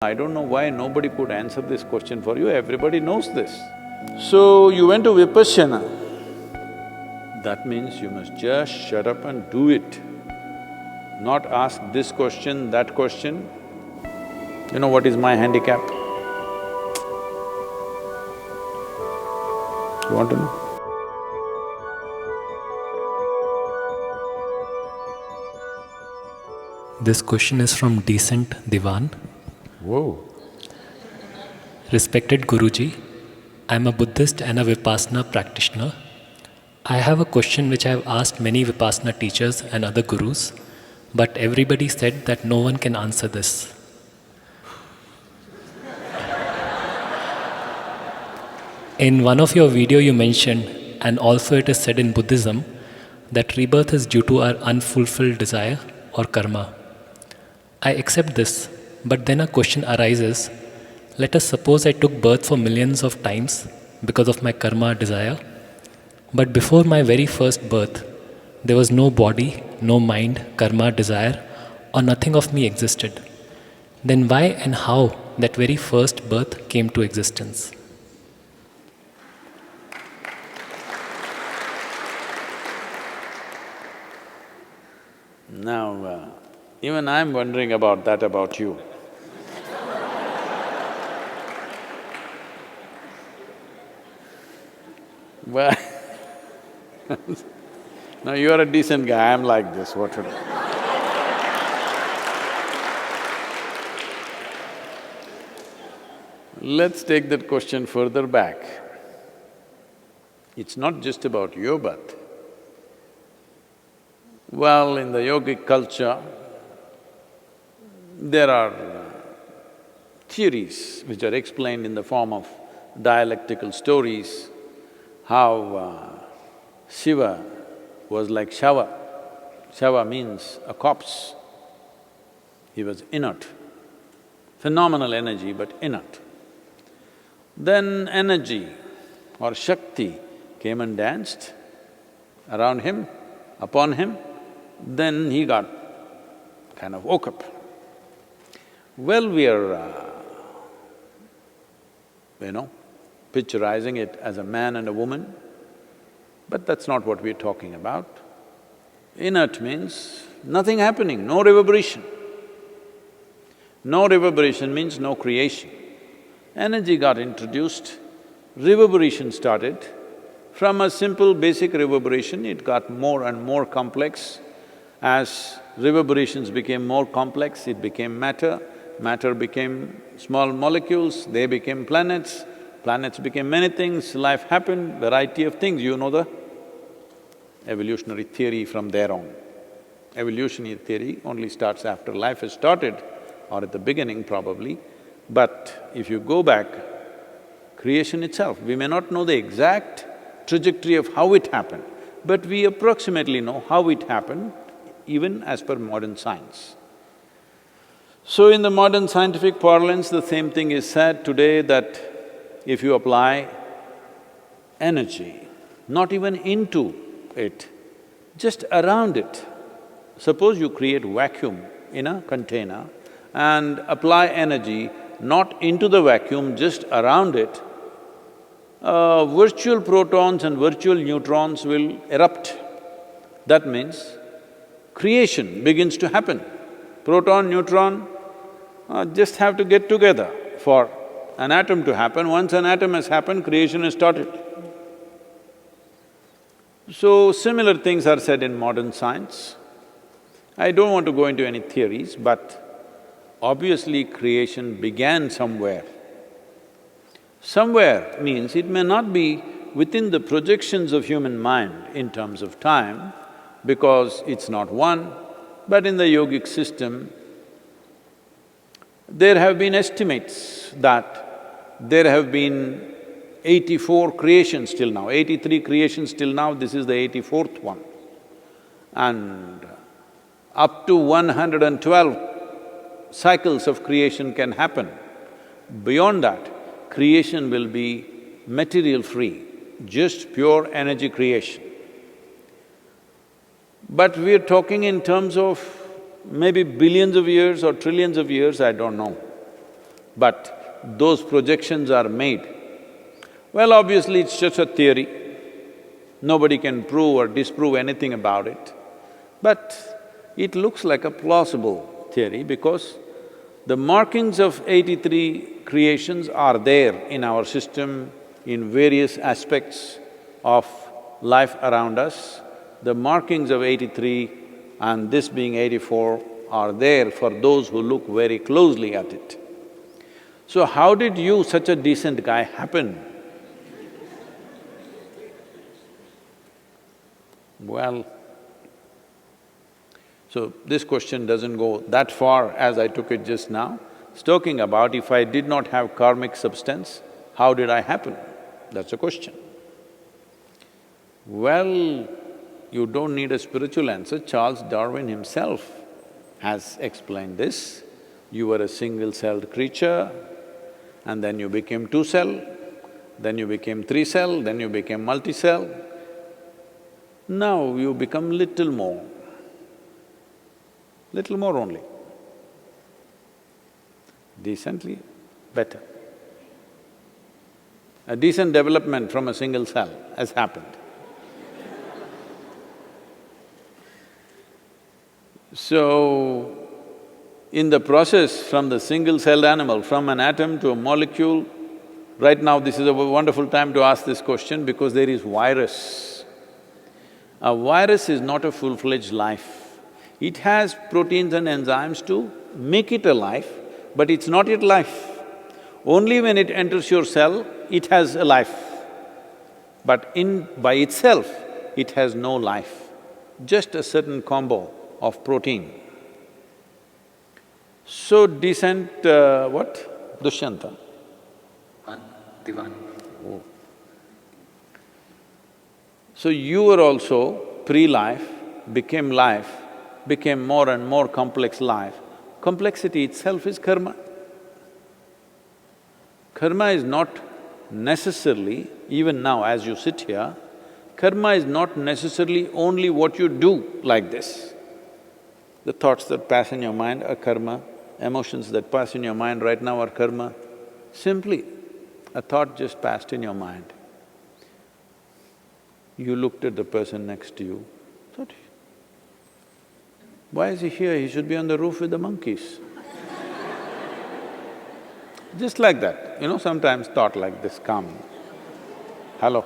I don't know why nobody could answer this question for you, everybody knows this. So, you went to Vipassana, that means you must just shut up and do it, not ask this question, that question. You know what is my handicap? You want to know? This question is from Decent Divan. Whoa. Respected Guruji, I am a Buddhist and a Vipassana practitioner. I have a question which I have asked many Vipassana teachers and other gurus, but everybody said that no one can answer this. In one of your video you mentioned, and also it is said in Buddhism, that rebirth is due to our unfulfilled desire or karma. I accept this, but then a question arises. Let us suppose I took birth for millions of times because of my karma desire, but before my very first birth, there was no body, no mind, karma, desire, or nothing of me existed. Then why and how that very first birth came to existence? Now, even I'm wondering about that about you. Well, now you're a decent guy, I'm like this, what should I… Let's take that question further back. It's not just about your birth. Well, in the yogic culture, there are theories which are explained in the form of dialectical stories, how Shiva was like Shava. Shava means a corpse. He was inert, phenomenal energy but inert. Then energy or Shakti came and danced around him, upon him, then he got kind of woke up. Well, we are, picturizing it as a man and a woman, but that's not what we're talking about. Inert means nothing happening, no reverberation. No reverberation means no creation. Energy got introduced, reverberation started. From a simple basic reverberation, it got more and more complex. As reverberations became more complex, it became matter, matter became small molecules, they became planets, planets became many things, life happened, variety of things, you know the evolutionary theory from there on. Evolutionary theory only starts after life has started or at the beginning probably, but if you go back, creation itself, we may not know the exact trajectory of how it happened, but we approximately know how it happened even as per modern science. So in the modern scientific parlance, the same thing is said today that if you apply energy, not even into it, just around it, suppose you create vacuum in a container and apply energy not into the vacuum, just around it, virtual protons and virtual neutrons will erupt. That means creation begins to happen. Proton, neutron just have to get together for an atom to happen. Once an atom has happened, creation has started. So, similar things are said in modern science. I don't want to go into any theories, but obviously creation began somewhere. Somewhere means it may not be within the projections of human mind in terms of time, because it's not one, but in the yogic system, there have been estimates that there have been 84 creations till now, 83 creations till now, this is the 84th one. And up to 112 cycles of creation can happen. Beyond that, creation will be material-free, just pure energy creation. But we're talking in terms of maybe billions of years or trillions of years, I don't know. but those projections are made. Well, obviously it's just a theory. Nobody can prove or disprove anything about it. But it looks like a plausible theory because the markings of 83 creations are there in our system in various aspects of life around us. The markings of 83 and this being 84 are there for those who look very closely at it. So how did you, such a decent guy, happen? Well, so this question doesn't go that far as I took it just now. It's talking about if I did not have karmic substance, how did I happen? That's a question. Well, you don't need a spiritual answer. Charles Darwin himself has explained this. You were a single-celled creature, and then you became two-cell, then you became three-cell, then you became multi-cell. Now you become little more only. Decently better. A decent development from a single cell has happened. So, in the process from the single-celled animal, from an atom to a molecule, right now this is a wonderful time to ask this question because there is virus. A virus is not a full-fledged life. It has proteins and enzymes to make it a life, but it's not yet life. Only when it enters your cell, it has a life. But by itself, it has no life, just a certain combo of protein. So decent, what? Dushyanta? Divan. Oh. So you were also pre-life, became life, became more and more complex life. Complexity itself is karma. Karma is not necessarily, even now as you sit here, karma is not necessarily only what you do like this. The thoughts that pass in your mind are karma, emotions that pass in your mind right now are karma. Simply, a thought just passed in your mind. You looked at the person next to you, thought, why is he here? He should be on the roof with the monkeys. Just like that, sometimes thought like this come. Hello.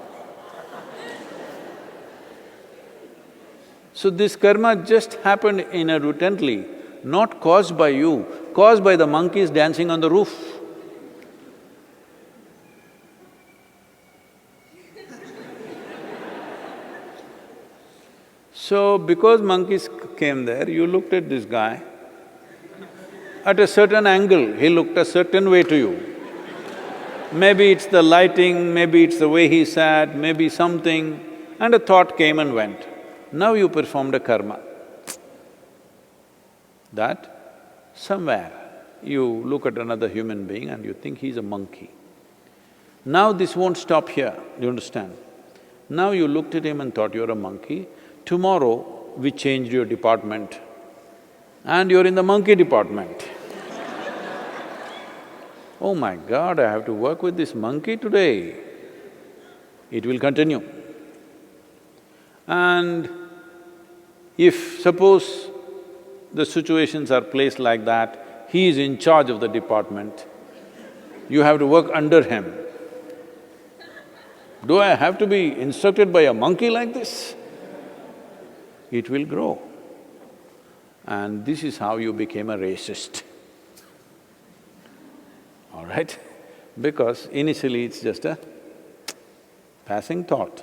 So this karma just happened inadvertently, not caused by you, caused by the monkeys dancing on the roof. So, because monkeys came there, you looked at this guy. At a certain angle, he looked a certain way to you. Maybe it's the lighting, maybe it's the way he sat, maybe something, and a thought came and went. Now you performed a karma. That somewhere you look at another human being and you think he's a monkey. Now this won't stop here, do you understand? Now you looked at him and thought you're a monkey. Tomorrow, we changed your department and you're in the monkey department. Oh my God, I have to work with this monkey today. It will continue. And if suppose the situations are placed like that, he is in charge of the department, you have to work under him. Do I have to be instructed by a monkey like this? It will grow. And this is how you became a racist. All right? Because initially it's just a passing thought.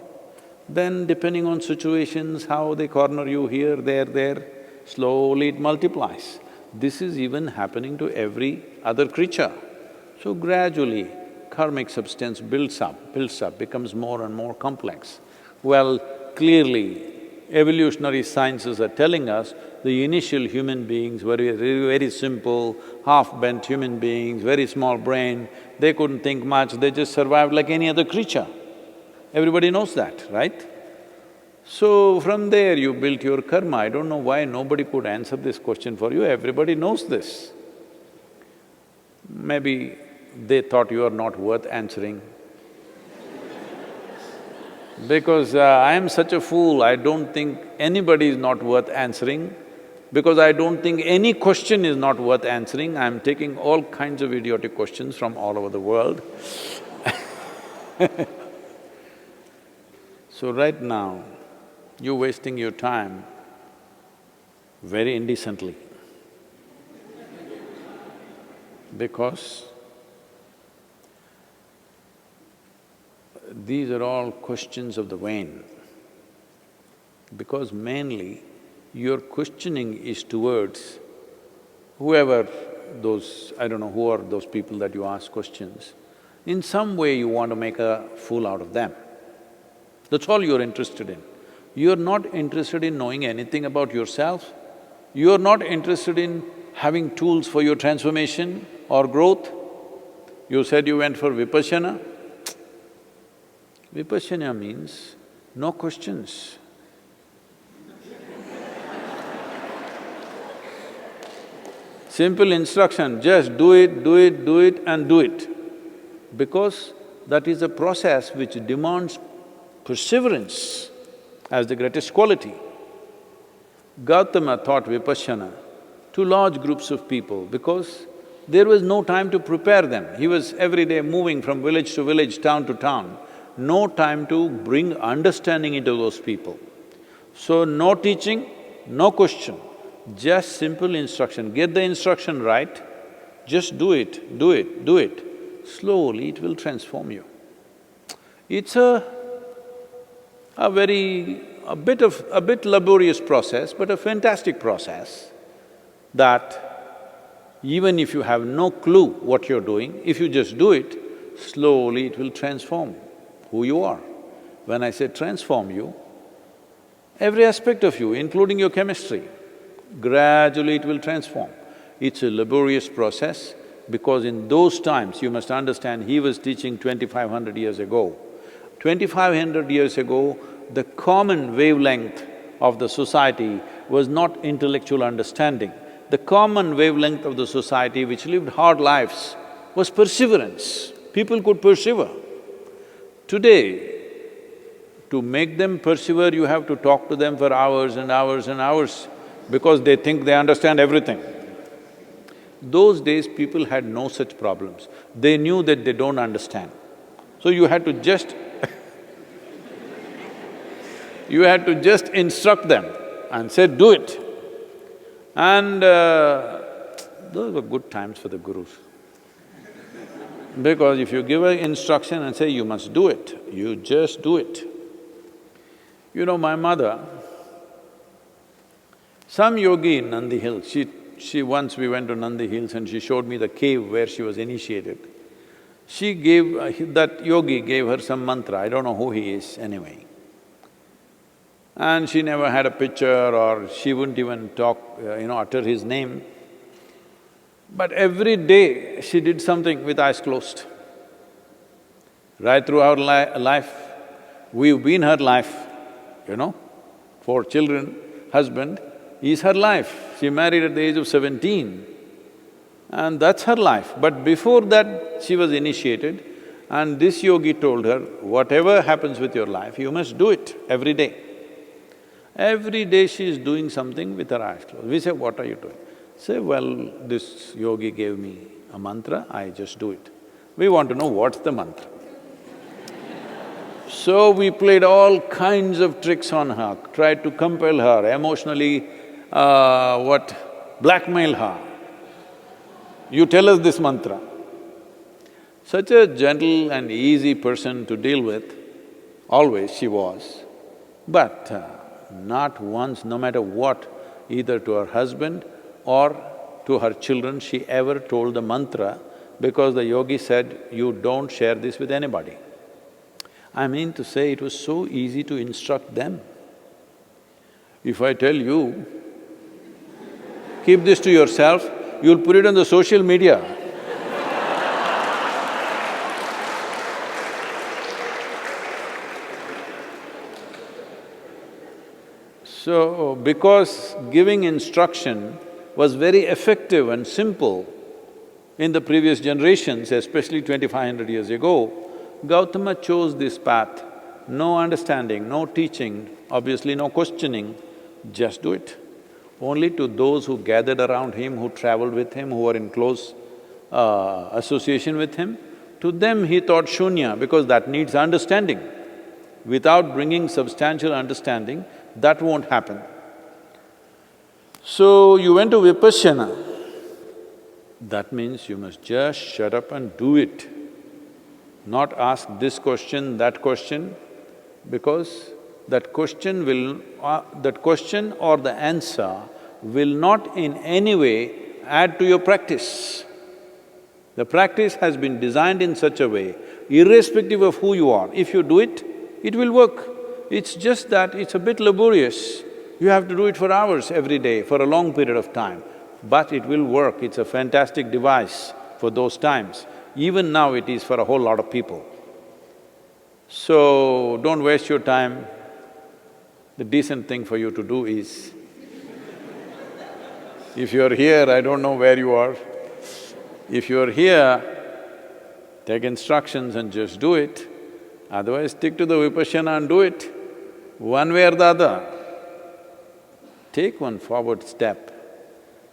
Then depending on situations, how they corner you here, there, slowly it multiplies. This is even happening to every other creature. So gradually, karmic substance builds up, becomes more and more complex. Well, clearly, evolutionary sciences are telling us the initial human beings were very simple, half-bent human beings, very small brain, they couldn't think much, they just survived like any other creature. Everybody knows that, right? So from there you built your karma. I don't know why nobody could answer this question for you, everybody knows this. Maybe they thought you are not worth answering. Because I am such a fool, I don't think anybody is not worth answering. Because I don't think any question is not worth answering, I'm taking all kinds of idiotic questions from all over the world. So right now, you're wasting your time very indecently. Because these are all questions of the vain. Because mainly, your questioning is towards whoever those… I don't know who are those people that you ask questions. In some way you want to make a fool out of them. That's all you're interested in. You're not interested in knowing anything about yourself. You're not interested in having tools for your transformation or growth. You said you went for Vipassana. Vipassana means no questions. Simple instruction, just do it, do it, do it and do it. Because that is a process which demands perseverance as the greatest quality. Gautama taught Vipassana to large groups of people because there was no time to prepare them. He was every day moving from village to village, town to town, no time to bring understanding into those people. So no teaching, no question, just simple instruction. Get the instruction right, just do it, do it, do it. Slowly it will transform you. It's a bit laborious process, but a fantastic process that even if you have no clue what you're doing, if you just do it, slowly it will transform who you are. When I say transform you, every aspect of you, including your chemistry, gradually it will transform. It's a laborious process because in those times, you must understand, he was teaching 2,500 years ago. 2,500 years ago, the common wavelength of the society was not intellectual understanding. The common wavelength of the society which lived hard lives was perseverance. People could persevere. Today, to make them persevere, you have to talk to them for hours and hours and hours because they think they understand everything. Those days, people had no such problems. They knew that they don't understand. So you had to just you had to just instruct them and say, do it. And those were good times for the gurus. Because if you give an instruction and say, you must do it, you just do it. You know, my mother, some yogi in Nandi Hills, once we went to Nandi Hills and she showed me the cave where she was initiated. She gave… that yogi gave her some mantra, I don't know who he is anyway. And she never had a picture or she wouldn't even talk, utter his name. But every day she did something with eyes closed. Right through our life, we've been her life, 4 children, husband is her life. She married at the age of 17 and that's her life. But before that, she was initiated and this yogi told her, whatever happens with your life, you must do it every day. Every day she is doing something with her eyes closed. We say, what are you doing? Say, well, this yogi gave me a mantra, I just do it. We want to know what's the mantra. So we played all kinds of tricks on her, tried to compel her, emotionally, blackmail her. You tell us this mantra. Such a gentle and easy person to deal with, always she was. But not once, no matter what, either to her husband or to her children, she ever told the mantra because the yogi said, you don't share this with anybody. I mean to say, it was so easy to instruct them. If I tell you, keep this to yourself, you'll put it on the social media. So, because giving instruction was very effective and simple, In the previous generations, especially 2500 years ago, Gautama chose this path. No understanding, no teaching, obviously no questioning, just do it. Only to those who gathered around him, who traveled with him, who were in close association with him, to them he taught shunya because that needs understanding. Without bringing substantial understanding, that won't happen. So you went to Vipassana. That means you must just shut up and do it. Not ask this question, that question, because that question or the answer will not in any way add to your practice. The practice has been designed in such a way, irrespective of who you are, if you do it, it will work. It's just that it's a bit laborious. You have to do it for hours every day, for a long period of time. But it will work, it's a fantastic device for those times. Even now it is for a whole lot of people. So, don't waste your time. The decent thing for you to do is, if you're here, I don't know where you are, if you're here, take instructions and just do it. Otherwise, stick to the Vipassana and do it, one way or the other. Take one forward step.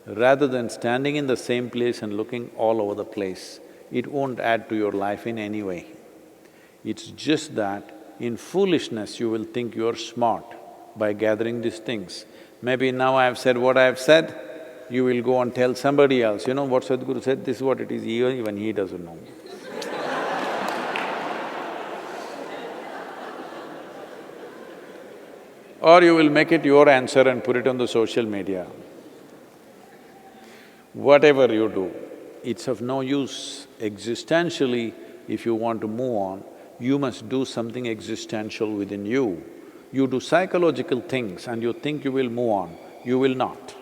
Rather than standing in the same place and looking all over the place, it won't add to your life in any way. It's just that in foolishness you will think you're smart by gathering these things. Maybe now I've said what I've said, you will go and tell somebody else, you know what Sadhguru said, this is what it is, even he doesn't know. Or you will make it your answer and put it on the social media. Whatever you do, it's of no use. Existentially, if you want to move on, you must do something existential within you. You do psychological things and you think you will move on, you will not.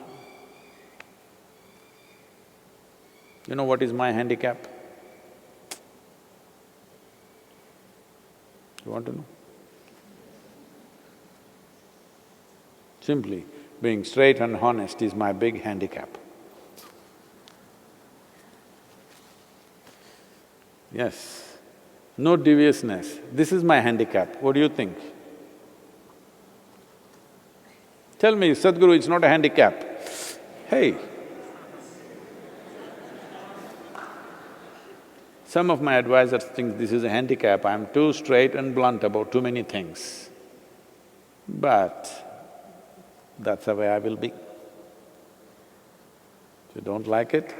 You know what is my handicap? You want to know? Simply, being straight and honest is my big handicap. Yes, no deviousness, this is my handicap, what do you think? Tell me, Sadhguru, it's not a handicap. Hey, some of my advisors think this is a handicap, I'm too straight and blunt about too many things. But that's the way I will be. If you don't like it,